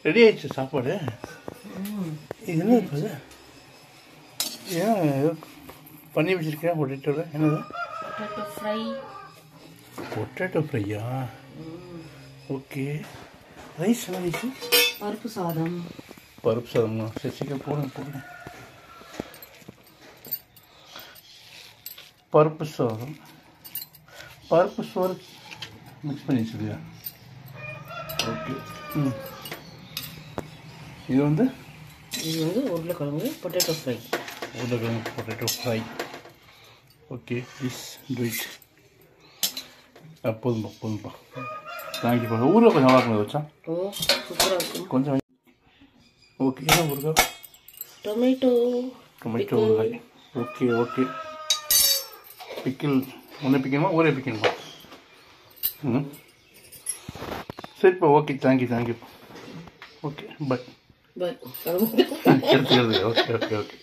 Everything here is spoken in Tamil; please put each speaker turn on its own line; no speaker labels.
ரெடி ஆயிடுச்சு சாப்பாடு. இது என்ன இருக்குது? ஏன் பண்ணி வச்சுருக்கேன் பொட்டேட்டோவில்? என்னது?
Potato fry.
பொட்டேட்டோ ஃப்ரையா? ஓகே. ரைஸ் என்ன ரைஸு?
பருப்பு சாதம்.
பருப்பு சாதம்மா? சரி சீக்கிரம் போடுங்க. பருப்பு சாதம், பருப்பு சோறு மிக்ஸ் பண்ணி வச்சுருக்கியா? ஓகே. இது வந்து
உருளைக்கிழங்கு பொட்டேட்டோ ஃப்ரை.
உருளைக்கிழங்கு potato fry. Okay, please do it. போதும்பா. தேங்க்யூப்பா. ஊரில் கொஞ்சம் நல்லா இருக்கும் வச்சா.
ஓ, சூப்பராக இருக்கும்.
கொஞ்சம் ஓகே. என்ன ஊறுகாய்?
டொமேட்டோ
ஊறுகாய். ஓகே. பிக்கிள் ஒன்றே பிக்கணுமா? ஒரே பிக்கணுமா? சரிப்பா. Okay, thank you. Okay, bye.
Bye.
எடுத்துக்கிறது. ஓகே.